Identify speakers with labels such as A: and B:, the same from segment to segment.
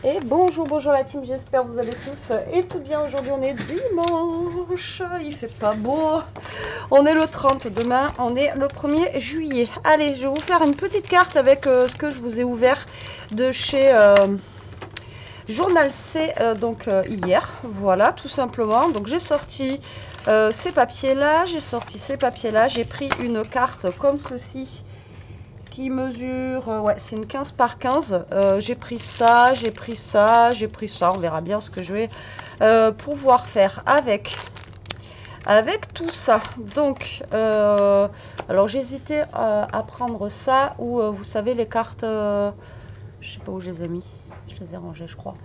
A: Et bonjour, bonjour la team, j'espère que vous allez tous et tout bien. Aujourd'hui on est dimanche, il fait pas beau. On est le 30, demain on est le 1er juillet. Allez, je vais vous faire une petite carte avec ce que je vous ai ouvert de chez Journal C hier. Voilà, tout simplement. Donc j'ai sorti ces papiers là, j'ai pris une carte comme ceci qui mesure, ouais, c'est une 15 par 15. J'ai pris ça, j'ai pris ça, j'ai pris ça. On verra bien ce que je vais pouvoir faire avec tout ça. Donc, alors j'hésitais à prendre ça ou vous savez les cartes, je sais pas où je les ai mis. Je les ai rangées, je crois.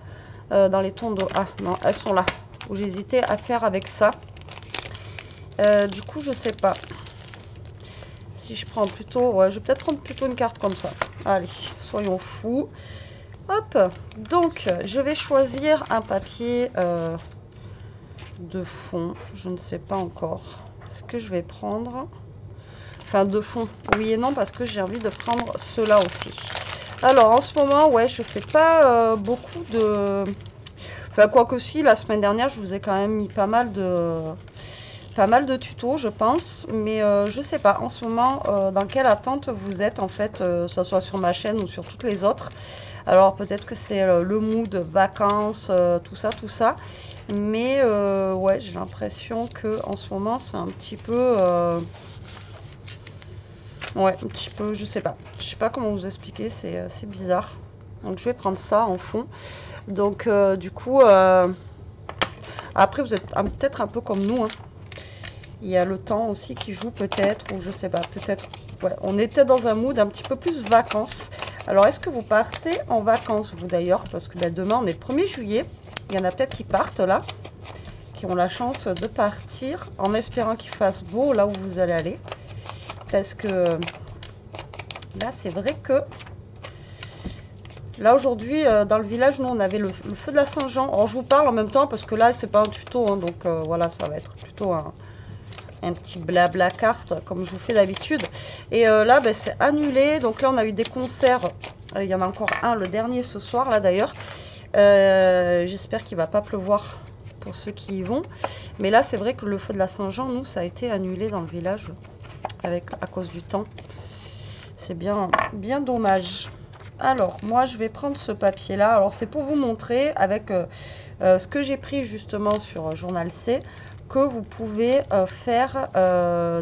A: Dans les tons d'eau. Ah non, elles sont là. Où j'hésitais à faire avec ça. Du coup, je sais pas. Si je prends plutôt, ouais, je vais peut-être prendre plutôt une carte comme ça. Allez, soyons fous. Hop, donc je vais choisir un papier de fond. Je ne sais pas encore ce que je vais prendre. Enfin, de fond, oui et non, parce que j'ai envie de prendre cela aussi. Alors, en ce moment, ouais, je fais pas beaucoup de... Enfin, quoi que si, la semaine dernière, je vous ai quand même mis pas mal de tutos, je pense, mais je sais pas en ce moment dans quelle attente vous êtes en fait, que ce soit sur ma chaîne ou sur toutes les autres. Alors peut-être que c'est le mood, vacances, tout ça, mais ouais, j'ai l'impression que en ce moment c'est un petit peu, ouais, un petit peu, je sais pas comment vous expliquer, c'est bizarre. Donc je vais prendre ça en fond. Donc du coup, après vous êtes peut-être un peu comme nous, hein. Il y a le temps aussi qui joue peut-être, ou je sais pas, peut-être. Ouais, on est peut-être dans un mood un petit peu plus vacances. Alors, est-ce que vous partez en vacances, vous d'ailleurs? Parce que demain, on est le 1er juillet. Il y en a peut-être qui partent là, qui ont la chance de partir, en espérant qu'il fasse beau là où vous allez aller. Parce que là, c'est vrai que là, aujourd'hui, dans le village, nous, on avait le feu de la Saint-Jean. Alors, je vous parle en même temps parce que là, c'est pas un tuto, hein, donc voilà, ça va être plutôt un petit blabla carte comme je vous fais d'habitude. Et là, ben, c'est annulé. Donc là, on a eu des concerts. Il y en a encore un, le dernier ce soir, là d'ailleurs. J'espère qu'il va pas pleuvoir pour ceux qui y vont. Mais là, c'est vrai que le feu de la Saint-Jean, nous, ça a été annulé dans le village à cause du temps. C'est bien dommage. Alors, moi, je vais prendre ce papier-là. Alors, c'est pour vous montrer avec ce que j'ai pris justement sur Journal C, que vous pouvez faire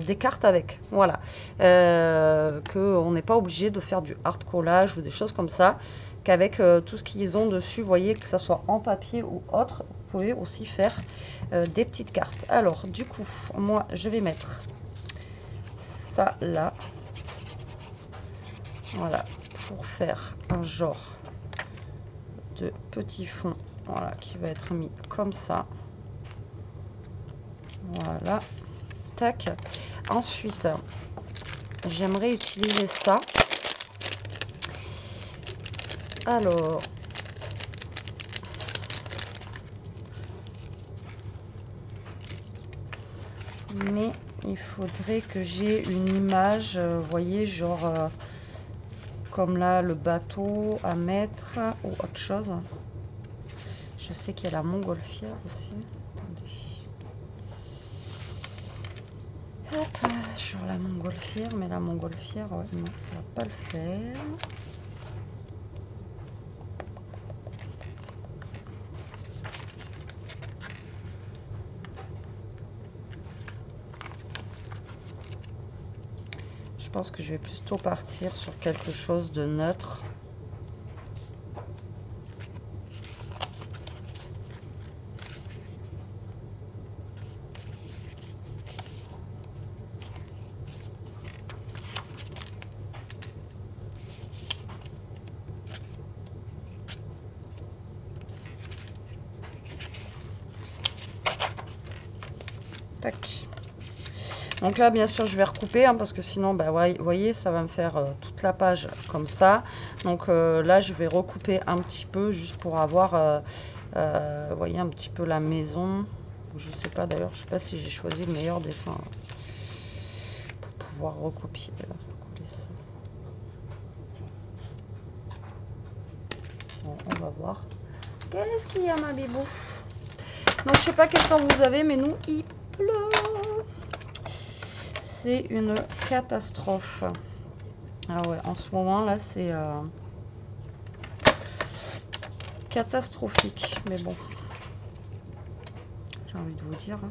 A: des cartes avec. Voilà. Qu'on n'est pas obligé de faire du hard collage ou des choses comme ça. Qu'avec tout ce qu'ils ont dessus, vous voyez, que ça soit en papier ou autre, vous pouvez aussi faire des petites cartes. Alors, du coup, moi, je vais mettre ça là. Voilà, pour faire un genre de petit fond, voilà, qui va être mis comme ça. Voilà, tac. Ensuite, j'aimerais utiliser ça. Alors, mais il faudrait que j'ai une image, vous voyez, genre comme là, le bateau à mettre ou autre chose. Je sais qu'il y a la montgolfière aussi. Attendez. Hop, sur la montgolfière, mais la montgolfière, ouais, non, ça va pas le faire. Je pense que je vais plutôt partir sur quelque chose de neutre. Tac. Donc là, bien sûr, je vais recouper, hein, parce que sinon, bah, vous voyez, ça va me faire toute la page comme ça. Donc là, je vais recouper un petit peu, juste pour avoir, vous voyez, un petit peu la maison. Je sais pas, d'ailleurs, je sais pas si j'ai choisi le meilleur dessin pour pouvoir recopier ça. Bon, on va voir. Qu'est-ce qu'il y a, ma bibou? Donc, je sais pas quel temps vous avez, mais nous, il pleut. C'est une catastrophe. Ah ouais, en ce moment, là, c'est catastrophique. Mais bon, j'ai envie de vous dire. Hein.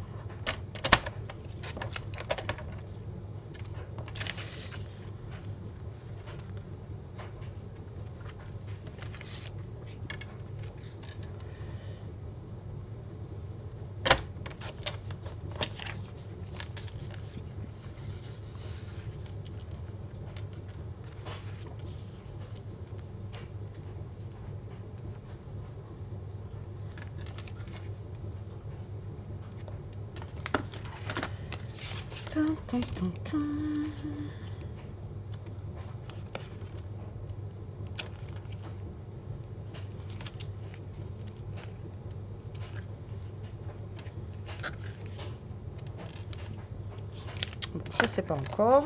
A: Je sais pas encore.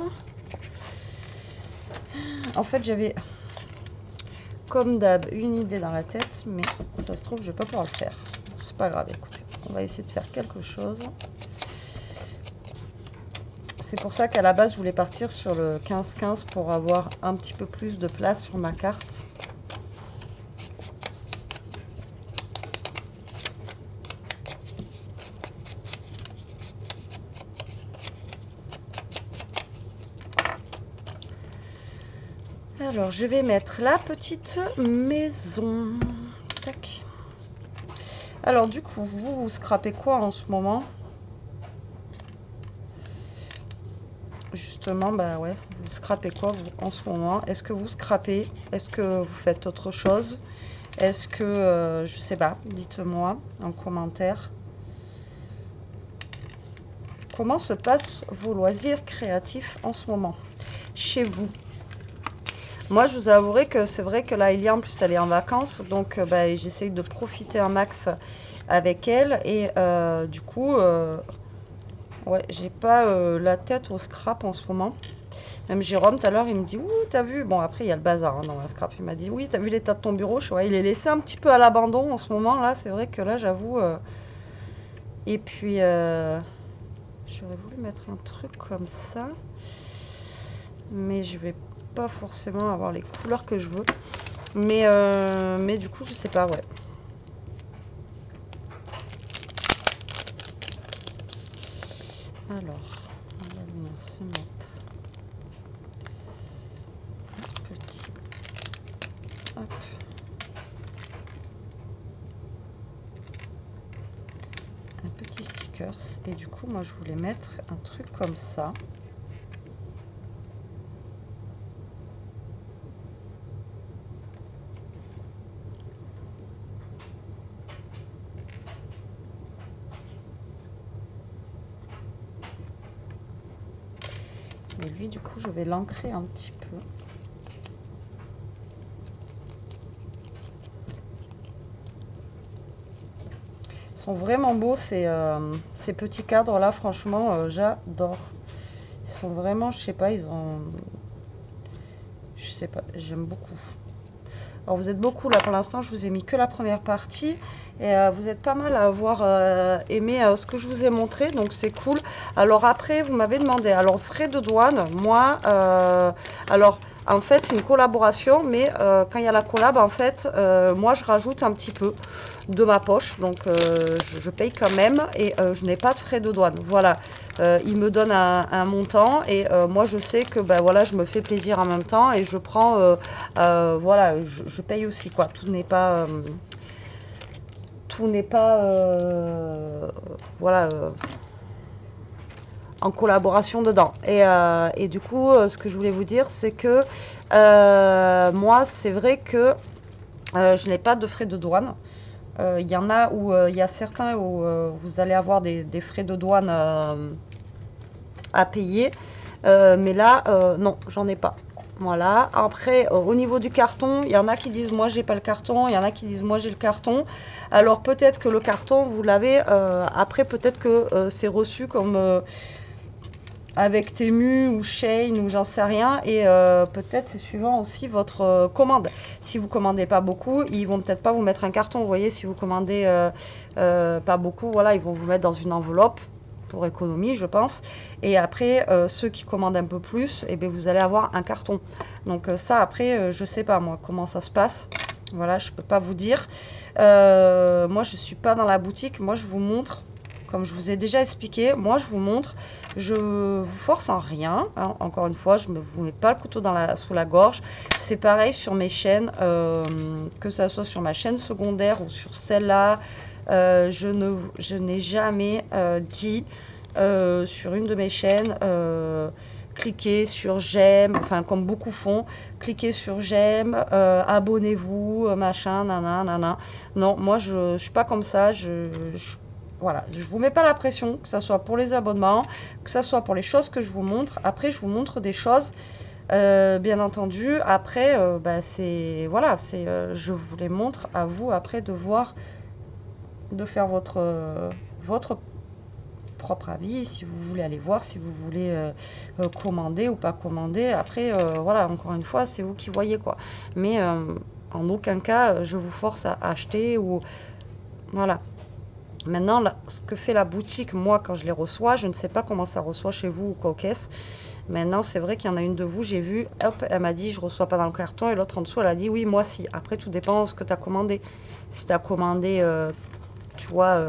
A: En fait, j'avais comme d'hab une idée dans la tête, mais ça se trouve je vais pas pouvoir le faire. C'est pas grave, écoutez, on va essayer de faire quelque chose. C'est pour ça qu'à la base je voulais partir sur le 15-15 pour avoir un petit peu plus de place sur ma carte. Alors, je vais mettre la petite maison. Tac. Alors, du coup, vous scrapez quoi en ce moment? Justement, bah ouais, vous scrapez quoi vous, en ce moment? Est-ce que vous scrapez? Est-ce que vous faites autre chose? Est-ce que, je sais pas, dites-moi en commentaire. Comment se passent vos loisirs créatifs en ce moment? Chez vous? Moi, je vous avouerai que c'est vrai que là, Elia, en plus, elle est en vacances. Donc, bah, j'essaye de profiter un max avec elle. Et du coup, ouais, j'ai pas la tête au scrap en ce moment. Même Jérôme, tout à l'heure, il me dit, ouh, t'as vu? Bon, après, il y a le bazar hein, dans la scrap. Il m'a dit, oui, t'as vu l'état de ton bureau? Je vois, il est laissé un petit peu à l'abandon en ce moment. Là, c'est vrai que là, j'avoue. Et puis, j'aurais voulu mettre un truc comme ça. Mais je vais pas forcément avoir les couleurs que je veux. Mais du coup, je sais pas, ouais. Alors, on va venir se mettre un petit... Hop. Un petit stickers. Et du coup, moi, je voulais mettre un truc comme ça. Et lui, du coup, je vais l'ancrer un petit peu. Ils sont vraiment beaux, ces petits cadres-là. Franchement, j'adore. Ils sont vraiment, je sais pas, ils ont... Je sais pas, j'aime beaucoup. Alors, vous êtes beaucoup, là, pour l'instant, je vous ai mis que la première partie. Et vous êtes pas mal à avoir aimé ce que je vous ai montré, donc c'est cool. Alors après, vous m'avez demandé, alors frais de douane, moi, alors en fait c'est une collaboration, mais quand il y a la collab, en fait, moi je rajoute un petit peu de ma poche, donc je paye quand même et je n'ai pas de frais de douane. Voilà, il me donne un montant et moi je sais que ben, voilà, je me fais plaisir en même temps et je prends, voilà, je paye aussi quoi, tout n'est pas... voilà en collaboration dedans et du coup ce que je voulais vous dire c'est que moi c'est vrai que je n'ai pas de frais de douane. Il y en a où il y a certains où vous allez avoir des frais de douane à payer, mais là non, j'en ai pas. Voilà, après au niveau du carton, il y en a qui disent moi j'ai pas le carton, il y en a qui disent moi j'ai le carton. Alors peut-être que le carton vous l'avez, après peut-être que c'est reçu comme avec Temu ou Shein ou j'en sais rien. Et peut-être c'est suivant aussi votre commande. Si vous commandez pas beaucoup, ils vont peut-être pas vous mettre un carton. Vous voyez, si vous commandez pas beaucoup, voilà, ils vont vous mettre dans une enveloppe pour économie, je pense. Et après, ceux qui commandent un peu plus, et bien, vous allez avoir un carton. Donc ça, après, je sais pas moi comment ça se passe. Voilà, je peux pas vous dire. Moi, je suis pas dans la boutique. Moi, je vous montre. Comme je vous ai déjà expliqué, moi je vous montre, je vous force en rien, hein. Encore une fois, je ne vous mets pas le couteau sous la gorge. C'est pareil sur mes chaînes, que ce soit sur ma chaîne secondaire ou sur celle-là. Je n'ai jamais dit sur une de mes chaînes, cliquez sur j'aime, enfin comme beaucoup font, cliquez sur j'aime, abonnez-vous, machin, nanana. Non, moi je suis pas comme ça, voilà, je vous mets pas la pression, que ce soit pour les abonnements, que ce soit pour les choses que je vous montre. Après, je vous montre des choses, bien entendu. Après, bah, c'est voilà, je vous les montre à vous après de voir, de faire votre propre avis, si vous voulez aller voir, si vous voulez commander ou pas commander. Après, voilà, encore une fois, c'est vous qui voyez quoi. Mais en aucun cas, je vous force à acheter ou voilà. Maintenant, là, ce que fait la boutique, moi, quand je les reçois, je ne sais pas comment ça reçoit chez vous ou quoi aux caisses. Maintenant, c'est vrai qu'il y en a une de vous, j'ai vu, hop, elle m'a dit, je reçois pas dans le carton. Et l'autre en dessous, elle a dit, oui, moi, si. Après, tout dépend de ce que tu as commandé. Si tu as commandé, tu vois,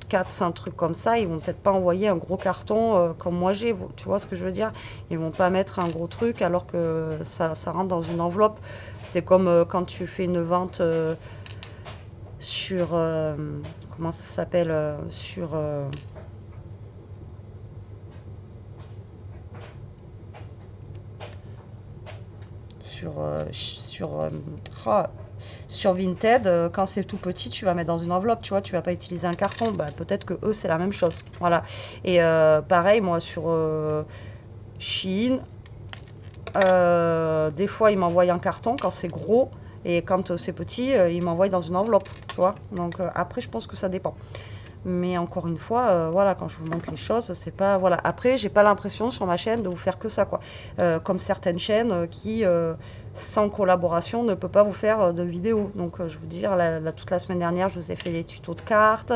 A: 4-5 trucs comme ça, ils vont peut-être pas envoyer un gros carton comme moi j'ai. Tu vois ce que je veux dire? Ils vont pas mettre un gros truc alors que ça rentre dans une enveloppe. C'est comme quand tu fais une vente... sur comment ça s'appelle sur sur Vinted, quand c'est tout petit, tu vas mettre dans une enveloppe, tu vois, tu vas pas utiliser un carton. Bah, peut-être que eux c'est la même chose, voilà. Et pareil, moi sur Shein, des fois ils m'envoient un carton quand c'est gros. Et quand c'est petit, ils m'envoient dans une enveloppe, tu vois. Donc après, je pense que ça dépend. Mais encore une fois, voilà, quand je vous montre les choses, c'est pas... Voilà. Après, j'ai pas l'impression sur ma chaîne de vous faire que ça, quoi. Comme certaines chaînes qui, sans collaboration, ne peut pas vous faire de vidéos. Donc, je vous dis, toute la semaine dernière, je vous ai fait des tutos de cartes.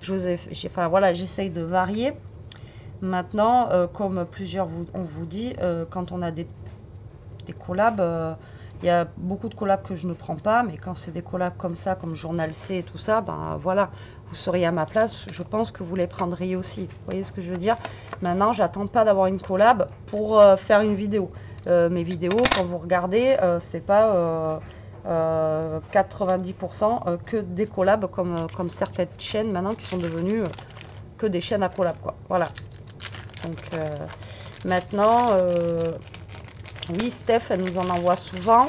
A: Enfin, voilà, j'essaye de varier. Maintenant, comme plusieurs on vous dit, quand on a des collabs... il y a beaucoup de collabs que je ne prends pas, mais quand c'est des collabs comme ça, comme Journal C et tout ça, ben voilà, vous seriez à ma place, je pense que vous les prendriez aussi. Vous voyez ce que je veux dire? Maintenant, j'attends pas d'avoir une collab pour faire une vidéo. Mes vidéos, quand vous regardez, c'est pas 90% que des collabs comme certaines chaînes maintenant qui sont devenues que des chaînes à collab, quoi. Voilà. Donc maintenant... oui, Steph, elle nous en envoie souvent.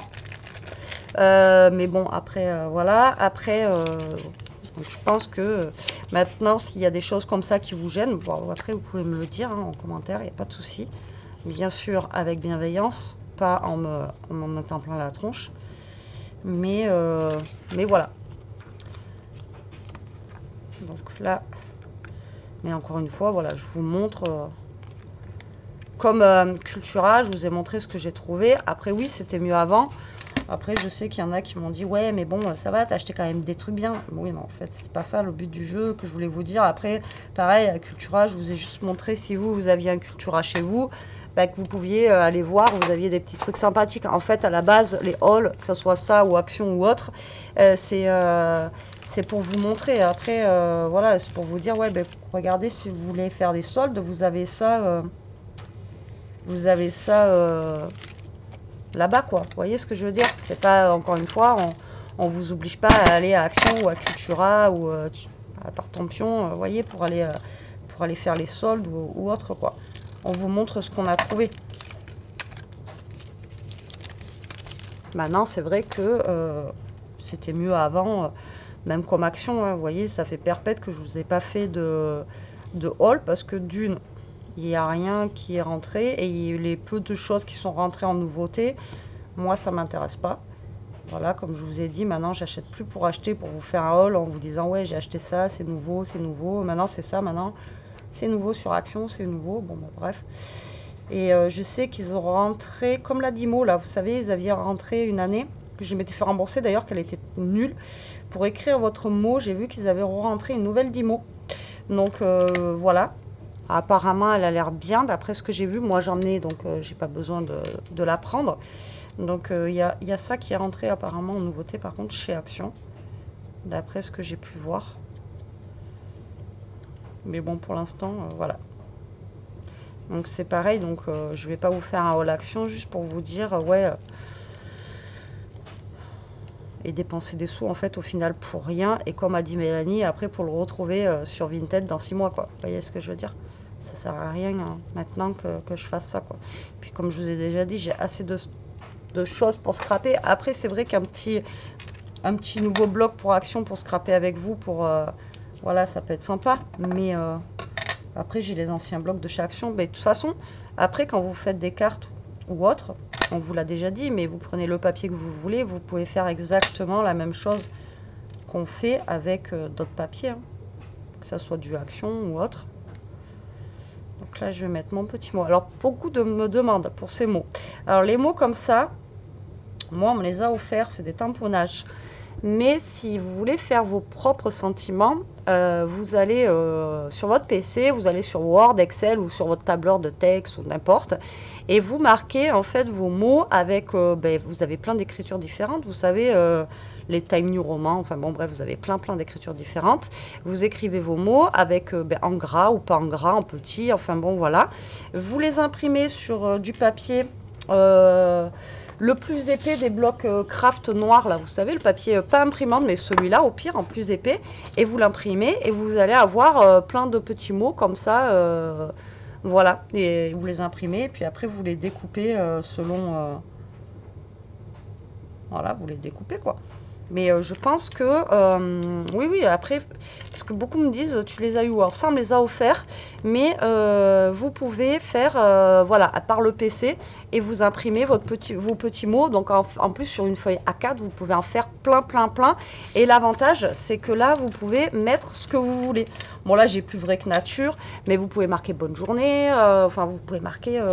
A: Mais bon, après, voilà. Après, donc je pense que maintenant, s'il y a des choses comme ça qui vous gênent, bon, après, vous pouvez me le dire hein, en commentaire, il n'y a pas de souci. Bien sûr, avec bienveillance, pas en me mettant plein la tronche. Mais voilà. Donc là, mais encore une fois, voilà, je vous montre... Comme Cultura, je vous ai montré ce que j'ai trouvé. Après, oui, c'était mieux avant. Après, je sais qu'il y en a qui m'ont dit, ouais, mais bon, ça va, t'as acheté quand même des trucs bien. Oui, non, en fait, c'est pas ça le but du jeu que je voulais vous dire. Après, pareil, à Cultura, je vous ai juste montré si vous aviez un Cultura chez vous, bah, que vous pouviez aller voir, vous aviez des petits trucs sympathiques. En fait, à la base, les hauls, que ce soit ça ou Action ou autre, c'est pour vous montrer. Après, voilà, c'est pour vous dire, ouais, ben, regardez, si vous voulez faire des soldes, vous avez ça... là-bas, quoi. Vous voyez ce que je veux dire? C'est pas, encore une fois, on vous oblige pas à aller à Action ou à Cultura ou à Tartampion, vous voyez, pour aller faire les soldes ou autre, quoi. On vous montre ce qu'on a trouvé. Maintenant, c'est vrai que c'était mieux avant, même comme Action, hein, vous voyez, ça fait perpète que je vous ai pas fait de haul, parce que d'une... il n'y a rien qui est rentré et les peu de choses qui sont rentrées en nouveauté, moi ça m'intéresse pas. Voilà, comme je vous ai dit, maintenant j'achète plus pour acheter, pour vous faire un haul en vous disant ouais j'ai acheté ça, c'est nouveau, c'est nouveau. Maintenant c'est ça, maintenant C'est nouveau sur Action, c'est nouveau, bon, bah, bref. Et je sais qu'ils ont rentré, comme la Dimo, là, vous savez, ils avaient rentré une année, que je m'étais fait rembourser d'ailleurs, qu'elle était nulle. Pour écrire votre mot, j'ai vu qu'ils avaient rentré une nouvelle Dimo. Donc voilà. Apparemment, elle a l'air bien, d'après ce que j'ai vu. Moi, j'en ai, donc j'ai pas besoin de la prendre. Donc il y a ça qui est rentré apparemment en nouveauté, par contre, chez Action, d'après ce que j'ai pu voir. Mais bon, pour l'instant, voilà. Donc c'est pareil, donc je vais pas vous faire un haul Action, juste pour vous dire, ouais, et dépenser des sous en fait au final pour rien. Et comme a dit Mélanie, après pour le retrouver sur Vinted dans 6 mois, quoi. Vous voyez ce que je veux dire? Ça sert à rien hein, maintenant que je fasse ça, quoi. Puis comme je vous ai déjà dit, j'ai assez de choses pour scraper. Après c'est vrai qu'un petit nouveau bloc pour Action pour scraper avec vous, pour voilà, ça peut être sympa. Mais après j'ai les anciens blocs de chez Action. Mais de toute façon, après quand vous faites des cartes ou autre, on vous l'a déjà dit, mais vous prenez le papier que vous voulez, vous pouvez faire exactement la même chose qu'on fait avec d'autres papiers, hein, que ça soit du Action ou autre. Donc là, je vais mettre mon petit mot. Alors, beaucoup me demandent pour ces mots. Alors, les mots comme ça, moi, on me les a offerts, c'est des tamponnages. Mais si vous voulez faire vos propres sentiments, vous allez sur votre PC, vous allez sur Word, Excel ou sur votre tableur de texte ou n'importe, et vous marquez en fait vos mots avec, vous avez plein d'écritures différentes, vous savez, les Time New Roman, enfin bon bref, vous avez plein d'écritures différentes. Vous écrivez vos mots avec en gras ou pas en gras, en petit, enfin bon voilà. Vous les imprimez sur du papier. Le plus épais des blocs craft noirs, là, vous savez, le papier pas imprimante, mais celui-là, au pire, en plus épais, et vous l'imprimez, et vous allez avoir plein de petits mots comme ça, voilà, et vous les imprimez, et puis après, vous les découpez selon, voilà, vous les découpez, quoi. Mais je pense que, oui, après, parce que beaucoup me disent, tu les as eu, alors ça, on me les a offerts, mais vous pouvez faire, voilà, par le PC, et vous imprimez vos petits mots, donc en plus, sur une feuille A4, vous pouvez en faire plein, et l'avantage, c'est que là, vous pouvez mettre ce que vous voulez. Bon, là, j'ai plus vrai que nature, mais vous pouvez marquer bonne journée, enfin, vous pouvez marquer...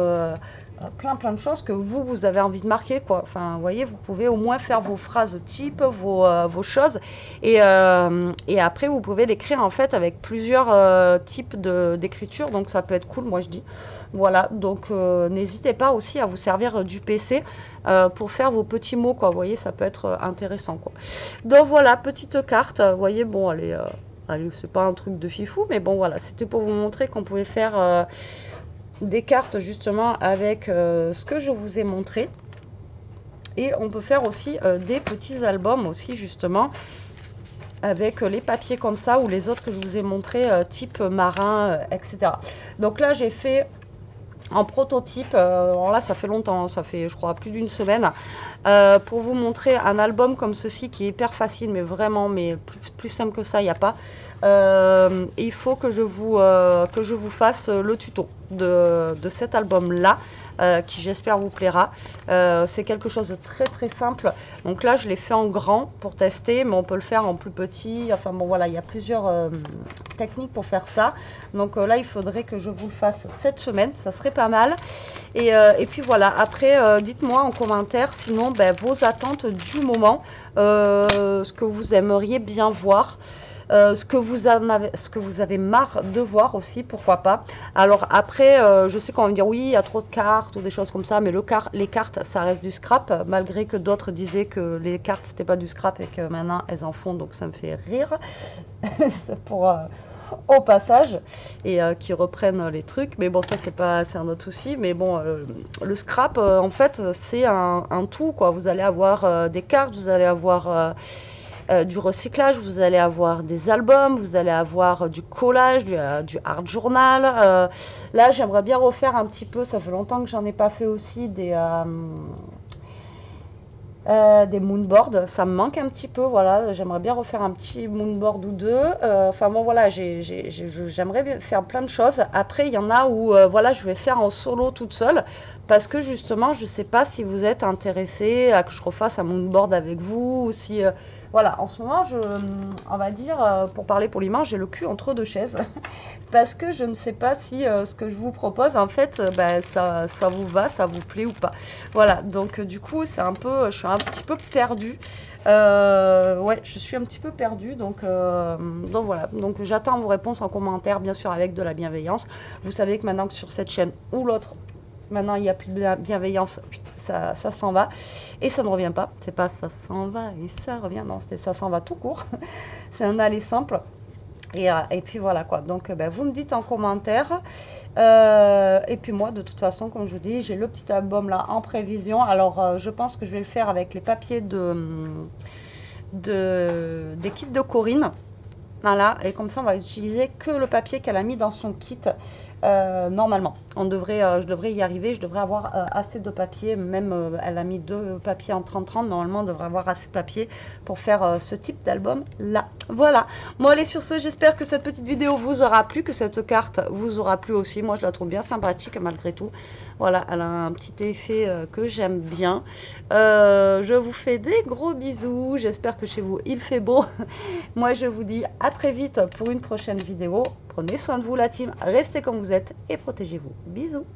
A: plein de choses que vous avez envie de marquer, quoi. Enfin, vous voyez, vous pouvez au moins faire vos phrases type, vos choses, et après vous pouvez l'écrire en fait avec plusieurs types d'écriture, donc ça peut être cool, moi je dis. Voilà, donc n'hésitez pas aussi à vous servir du PC pour faire vos petits mots, quoi. Vous voyez, ça peut être intéressant, quoi. Donc voilà, petite carte, vous voyez, bon, allez, c'est pas un truc de fifou, mais bon, voilà, c'était pour vous montrer qu'on pouvait faire des cartes justement avec ce que je vous ai montré, et on peut faire aussi des petits albums aussi justement avec les papiers comme ça, ou les autres que je vous ai montré type marin, etc. Donc là j'ai fait en prototype, alors là ça fait longtemps, ça fait je crois plus d'une semaine, pour vous montrer un album comme ceci qui est hyper facile, mais vraiment, mais plus simple que ça, il n'y a pas. Il faut que je vous fasse le tuto de cet album là, qui j'espère vous plaira. C'est quelque chose de très simple. Donc là je l'ai fait en grand pour tester, mais on peut le faire en plus petit, enfin bon voilà, il y a plusieurs techniques pour faire ça. Donc là il faudrait que je vous le fasse cette semaine, ça serait pas mal. Et puis voilà, après dites-moi en commentaire sinon vos attentes du moment, ce que vous aimeriez bien voir, ce que vous avez marre de voir aussi, pourquoi pas. Alors après, je sais qu'on va me dire oui, il y a trop de cartes ou des choses comme ça, mais les cartes, ça reste du scrap, malgré que d'autres disaient que les cartes, c'était pas du scrap et que maintenant, elles en font, donc ça me fait rire. C'est pour... au passage, et qui reprennent les trucs, mais bon, ça c'est un autre souci. Mais bon, le scrap en fait c'est un tout, quoi. Vous allez avoir des cartes, vous allez avoir du recyclage, vous allez avoir des albums, vous allez avoir du collage, du art journal. Là j'aimerais bien refaire un petit peu, ça fait longtemps que j'en ai pas fait aussi, des moonboards, ça me manque un petit peu, voilà, j'aimerais bien refaire un petit moonboard ou deux, enfin bon voilà, j'aimerais faire plein de choses. Après il y en a où voilà, je vais faire en solo toute seule, parce que justement, je ne sais pas si vous êtes intéressé à que je refasse un moodboard avec vous, ou si... voilà, en ce moment, on va dire, pour parler poliment, j'ai le cul entre deux chaises, parce que je ne sais pas si ce que je vous propose, en fait, ça vous va, ça vous plaît ou pas. Voilà, donc du coup, c'est un peu, je suis un petit peu perdue. Ouais, je suis un petit peu perdue, donc voilà. Donc j'attends vos réponses en commentaire, bien sûr, avec de la bienveillance. Vous savez que maintenant que sur cette chaîne ou l'autre, maintenant il n'y a plus de bienveillance, ça s'en va et ça ne revient pas. C'est pas ça s'en va et ça revient, non, c'est ça s'en va tout court. C'est un aller simple. Et puis voilà quoi, donc vous me dites en commentaire. Et puis moi, de toute façon, comme je vous dis, j'ai le petit album là en prévision. Alors je pense que je vais le faire avec les papiers des kits de Corinne. Voilà, et comme ça on va utiliser que le papier qu'elle a mis dans son kit. Normalement, je devrais y arriver, je devrais avoir assez de papier, même elle a mis 2 papiers en 30-30, normalement on devrait avoir assez de papier pour faire ce type d'album là. Voilà, bon allez, sur ce, j'espère que cette petite vidéo vous aura plu, que cette carte vous aura plu aussi. Moi je la trouve bien sympathique malgré tout. Voilà, elle a un petit effet que j'aime bien. Je vous fais des gros bisous, j'espère que chez vous il fait beau. Moi je vous dis à très vite pour une prochaine vidéo. Prenez soin de vous la team, restez comme vous êtes et protégez-vous. Bisous.